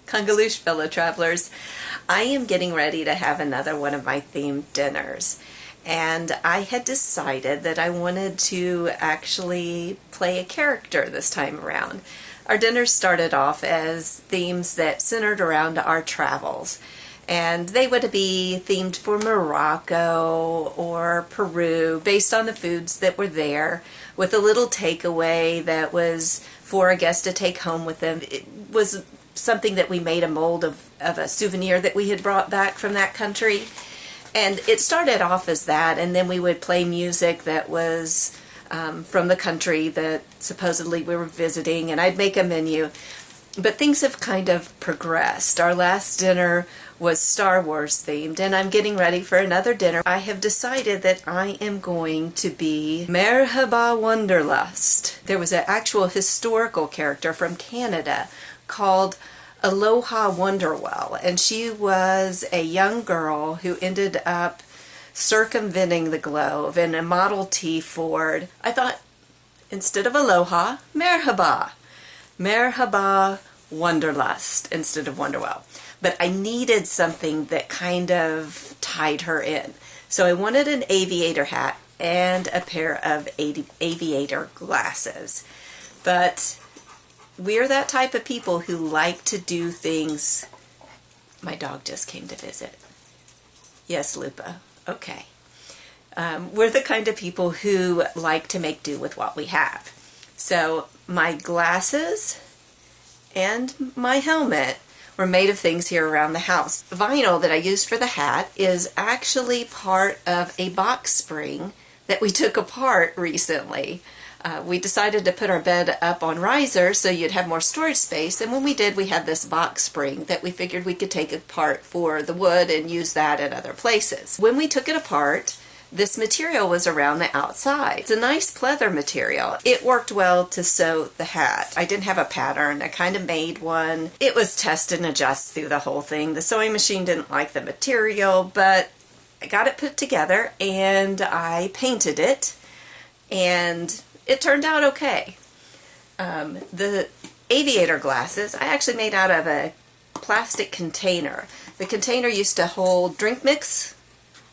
Kungaloosh fellow travelers, I am getting ready to have another one of my themed dinners, and I had decided that I wanted to actually play a character this time around. Our dinners started off as themes that centered around our travels, and they would be themed for Morocco or Peru based on the foods that were there, with a little takeaway that was for a guest to take home with them. It was something that we made a mold of a souvenir that we had brought back from that country. And it started off as that, and then we would play music that was from the country that supposedly we were visiting, and I'd make a menu. But things have kind of progressed. Our last dinner was Star Wars themed, and I'm getting ready for another dinner. I have decided that I am going to be Merhaba Wanderlust. There was an actual historical character from Canada called Aloha Wonderwell, and she was a young girl who ended up circumventing the globe in a Model T Ford. I thought, instead of Aloha, Merhaba. Merhaba Wanderlust instead of Wonderwell. But I needed something that kind of tied her in. So I wanted an aviator hat and a pair of aviator glasses. But we're that type of people who like to do things. My dog just came to visit. Yes, Lupa. Okay. We're the kind of people who like to make do with what we have. So my glasses and my helmet were made of things here around the house. The vinyl that I used for the hat is actually part of a box spring that we took apart recently. We decided to put our bed up on risers so you'd have more storage space, and when we did, we had this box spring that we figured we could take apart for the wood and use that at other places. When we took it apart, this material was around the outside. It's a nice pleather material. It worked well to sew the hat. I didn't have a pattern. I kind of made one. It was test and adjust through the whole thing. The sewing machine didn't like the material, but I got it put together and I painted it, and it turned out okay. The aviator glasses I actually made out of a plastic container. The container used to hold drink mix.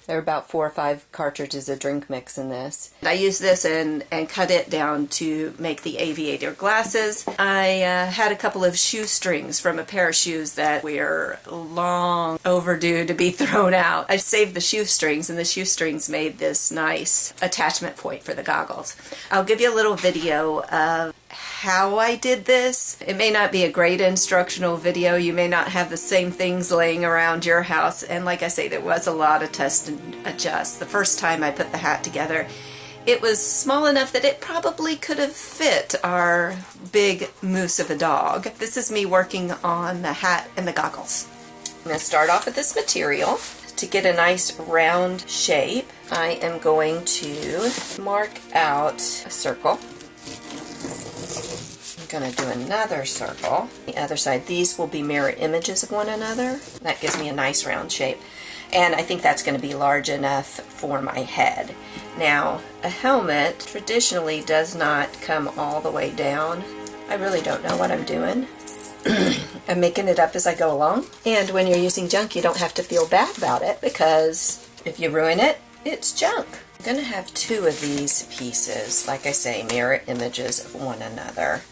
There are about 4 or 5 cartridges of drink mix in this. I used this and cut it down to make the aviator glasses. I had a couple of shoestrings from a pair of shoes that were long overdue to be thrown out. I saved the shoestrings, and the shoestrings made this nice attachment point for the goggles. I'll give you a little video of how I did this. It may not be a great instructional video. You may not have the same things laying around your house, and like I say, there was a lot of test and adjust. The first time I put the hat together, it was small enough that it probably could have fit our big moose of a dog. This is me working on the hat and the goggles. I'm going to start off with this material. To get a nice round shape, I am going to mark out a circle. I'm going to do another circle. The other side, these will be mirror images of one another. That gives me a nice round shape. And I think that's going to be large enough for my head. Now, a helmet traditionally does not come all the way down. I really don't know what I'm doing. I'm making it up as I go along. And when you're using junk, you don't have to feel bad about it, because if you ruin it, it's junk. I'm going to have 2 of these pieces, like I say, mirror images of one another.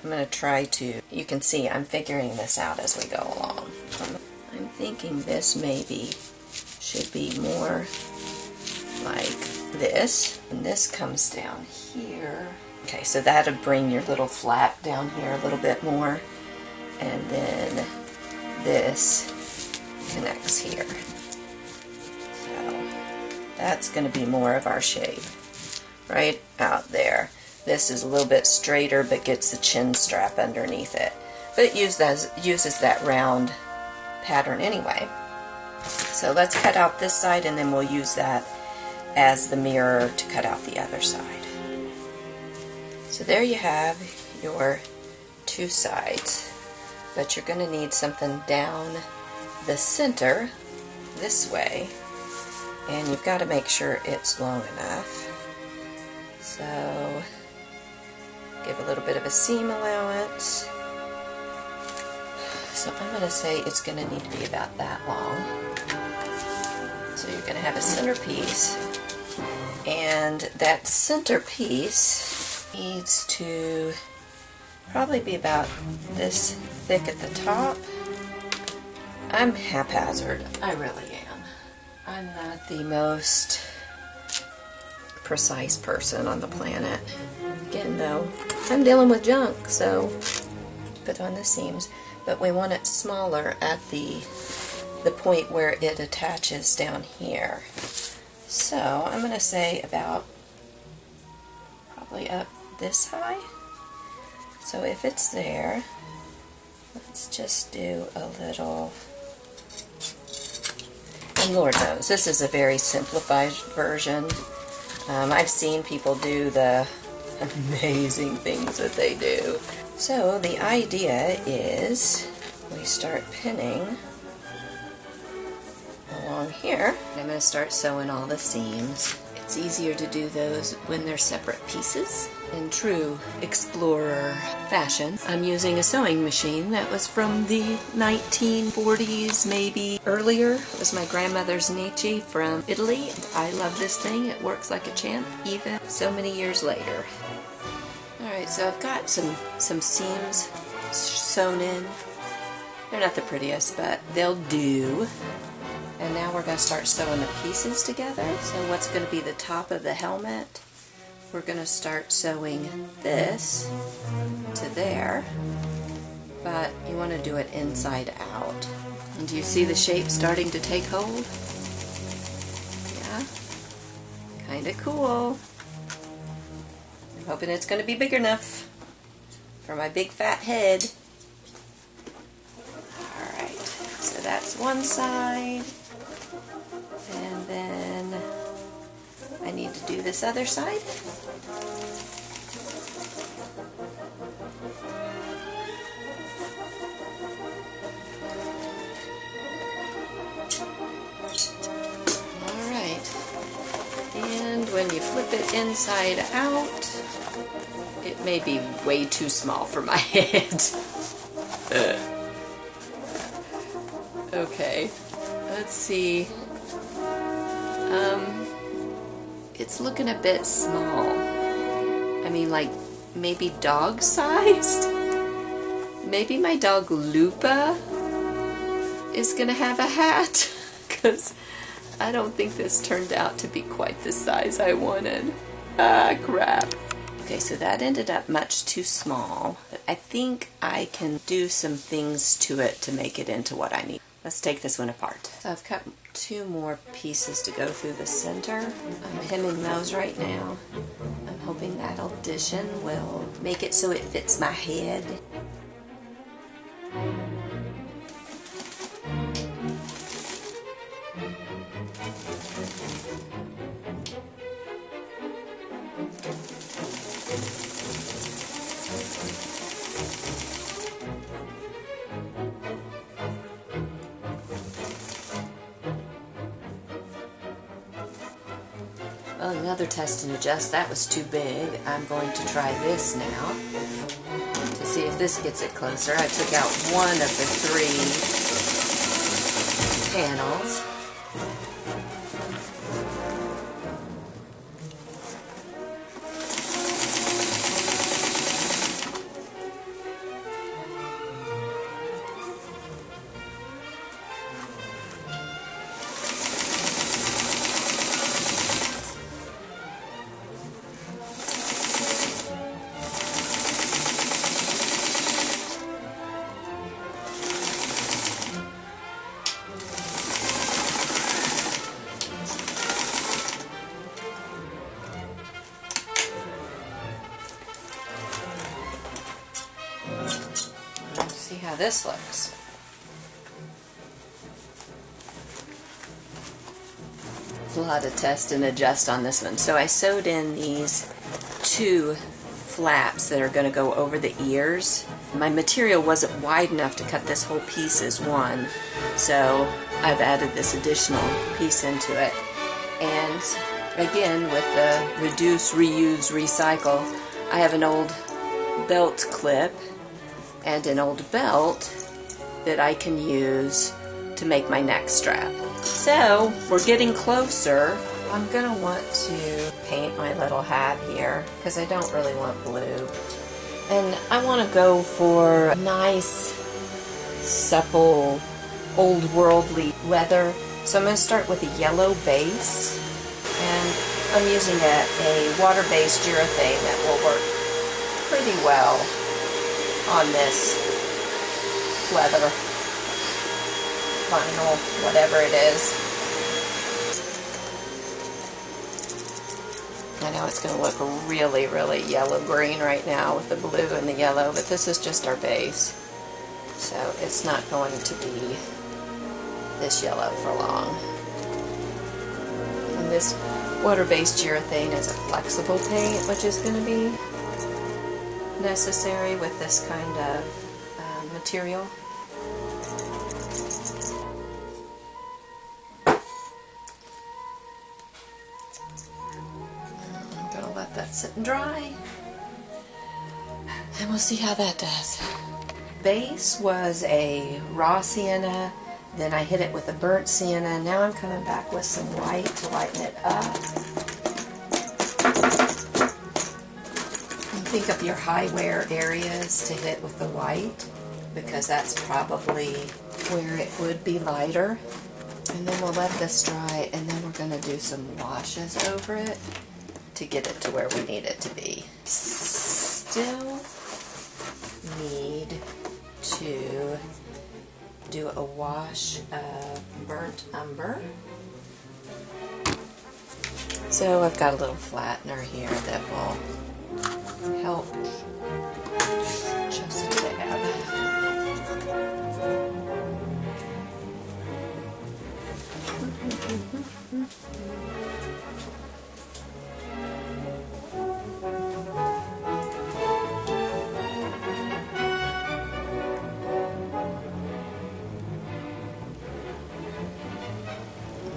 I'm going to try to, you can see I'm figuring this out as we go along. I'm thinking this maybe should be more like this, and this comes down here. Okay, so that'll bring your little flap down here a little bit more, and then this connects here. So that's going to be more of our shape right out there. This is a little bit straighter but gets the chin strap underneath it, but it uses that round pattern anyway. So let's cut out this side, and then we'll use that as the mirror to cut out the other side. So there you have your 2 sides, but you're going to need something down the center this way, and you've got to make sure it's long enough. So give a little bit of a seam allowance. So I'm going to say it's going to need to be about that long. So you're going to have a centerpiece, and that centerpiece needs to probably be about this thick at the top. I'm haphazard, I really am. I'm not the most precise person on the planet. Again though, I'm dealing with junk, so put on the seams. But we want it smaller at the point where it attaches down here. So I'm going to say about probably up this high. So if it's there, let's just do a little, and Lord knows, this is a very simplified version. I've seen people do the amazing things that they do. So the idea is we start pinning along here. I'm going to start sewing all the seams. It's easier to do those when they're separate pieces. In true explorer fashion, I'm using a sewing machine that was from the 1940s, maybe earlier. It was my grandmother's Nietzsche from Italy. I love this thing. It works like a champ, even so many years later. Alright, so I've got some seams sewn in. They're not the prettiest, but they'll do. And now we're going to start sewing the pieces together. So what's going to be the top of the helmet? We're going to start sewing this to there, but you want to do it inside out. And do you see the shape starting to take hold? Yeah, kind of cool. I'm hoping it's going to be big enough for my big fat head. Alright, so that's one side, and then I need to do this other side. Alright, and when you flip it inside out, it may be way too small for my head. Okay, let's see. It's looking a bit small. I mean, like, maybe dog-sized? Maybe my dog Lupa is gonna have a hat, because I don't think this turned out to be quite the size I wanted. Ah, crap. Okay, so that ended up much too small, but I think I can do some things to it to make it into what I need. Let's take this one apart. So I've cut 2 more pieces to go through the center. I'm hemming those right now. I'm hoping that addition will make it so it fits my head. Well, another test and adjust. That was too big. I'm going to try this now to see if this gets it closer. I took out one of the 3 panels. See how this looks. A lot of test and adjust on this one. So I sewed in these 2 flaps that are going to go over the ears. My material wasn't wide enough to cut this whole piece as one, so I've added this additional piece into it. And again, with the reduce, reuse, recycle, I have an old belt clip and an old belt that I can use to make my neck strap. So we're getting closer. I'm gonna want to paint my little hat here because I don't really want blue. And I want to go for nice, supple, old worldly leather. So I'm going to start with a yellow base, and I'm using a water-based urethane that will work pretty well on this leather, vinyl, whatever it is. I know it's going to look really, really yellow-green right now with the blue and the yellow, but this is just our base. So it's not going to be this yellow for long. And this water-based urethane is a flexible paint, which is going to be necessary with this kind of material. I'm going to let that sit and dry, and we'll see how that does. Base was a raw sienna, then I hit it with a burnt sienna. Now I'm coming back with some white to lighten it up. And think of your high wear areas to hit with the white, because that's probably where it would be lighter. And then we'll let this dry, and then we're going to do some washes over it to get it to where we need it to be. Still need to do a wash of burnt umber. So I've got a little flattener here that will help just a dab.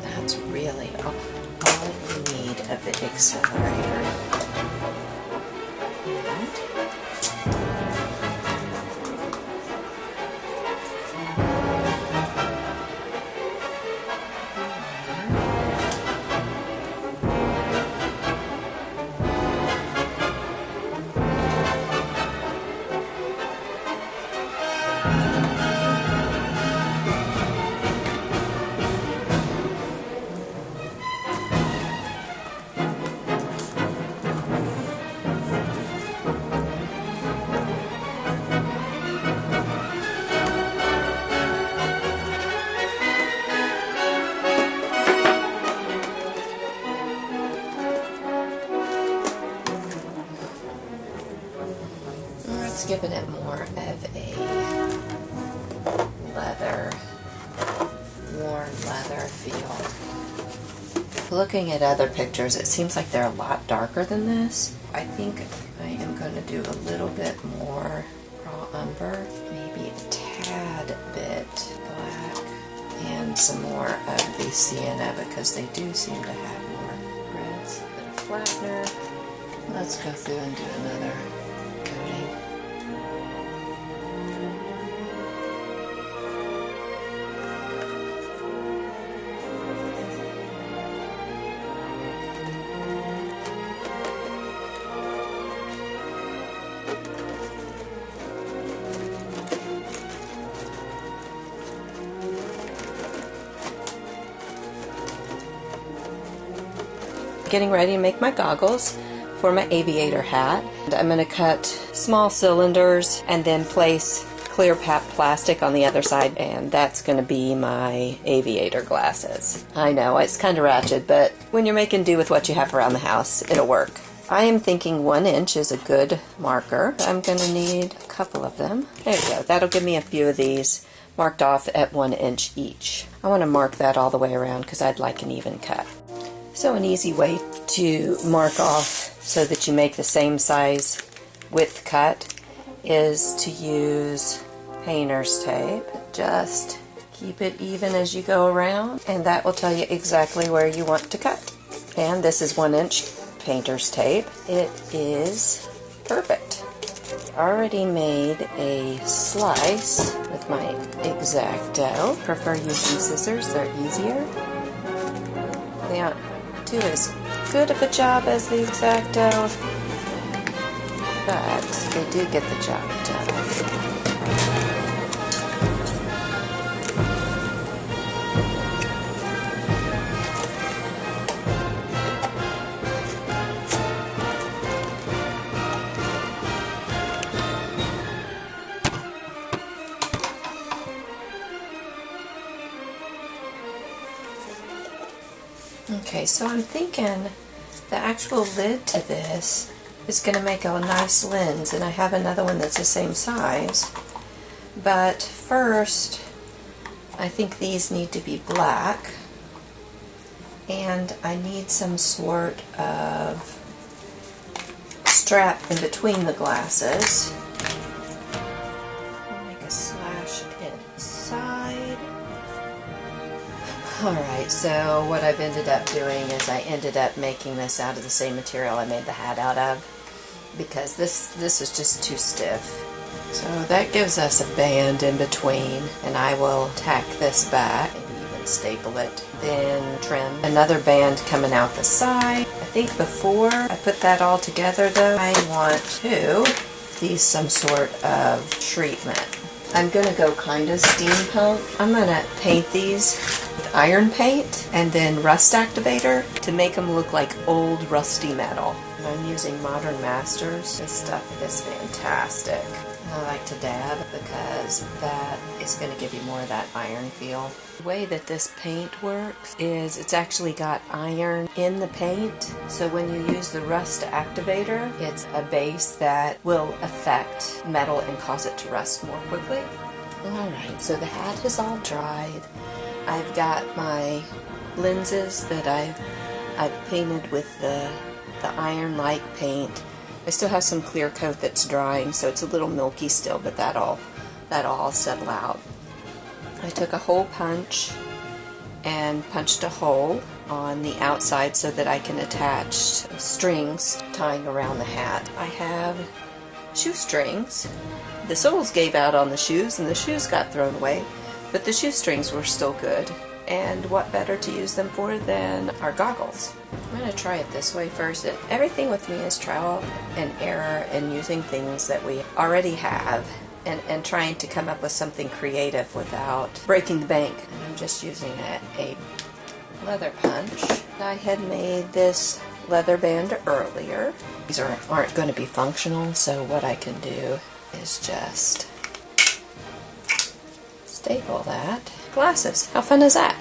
That's really all you need of the accelerator. It's giving it more of a leather, worn leather feel. Looking at other pictures, it seems like they're a lot darker than this. I think I am going to do a little bit more raw umber, maybe a tad bit black, and some more of the sienna because they do seem to have more reds. A bit of flattener. Let's go through and do another coating. Getting ready to make my goggles for my Aviator hat. I'm going to cut small cylinders and then place clear plastic on the other side, and that's going to be my Aviator glasses. I know, it's kind of ratchet, but when you're making do with what you have around the house, it'll work. I am thinking 1 inch is a good marker. I'm going to need a couple of them. There you go. That'll give me a few of these marked off at 1 inch each. I want to mark that all the way around because I'd like an even cut. So an easy way to mark off so that you make the same size width cut is to use painter's tape. Just keep it even as you go around, and that will tell you exactly where you want to cut. And this is 1 inch painter's tape. It is perfect. Already made a slice with with my X-Acto. Prefer using scissors, they're easier. They don't do as good of a job as the X-Acto, but they do get the job done. Okay, so I'm thinking the actual lid to this is going to make a nice lens, and I have another one that's the same size. But first, I think these need to be black, and I need some sort of strap in between the glasses. I'll make a slash inside. Alright, so what I've ended up doing is I ended up making this out of the same material I made the hat out of, because this is just too stiff. So that gives us a band in between, and I will tack this back, maybe even staple it, then trim another band coming out the side. I think before I put that all together though, I want to use some sort of treatment. I'm going to go kind of steampunk. I'm going to paint these with iron paint and then rust activator to make them look like old rusty metal. And I'm using Modern Masters. This stuff is fantastic. I like to dab because that is going to give you more of that iron feel. The way that this paint works is it's actually got iron in the paint, so when you use the rust activator, it's a base that will affect metal and cause it to rust more quickly. Alright, so the hat is all dried. I've got my lenses that I've painted with the iron-like paint. I still have some clear coat that's drying, so it's a little milky still, but that'll all settle out. I took a hole punch and punched a hole on the outside so that I can attach strings tying around the hat. I have shoestrings. The soles gave out on the shoes and the shoes got thrown away, but the shoestrings were still good. And what better to use them for than our goggles? I'm going to try it this way first. Everything with me is trial and error and using things that we already have and trying to come up with something creative without breaking the bank. And I'm just using a leather punch. I had made this leather band earlier. These aren't going to be functional, so what I can do is just staple that. Glasses. How fun is that?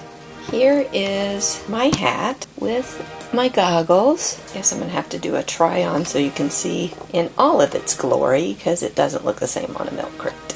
Here is my hat with my goggles. Guess I'm going to have to do a try on so you can see in all of its glory, because it doesn't look the same on a milk crate.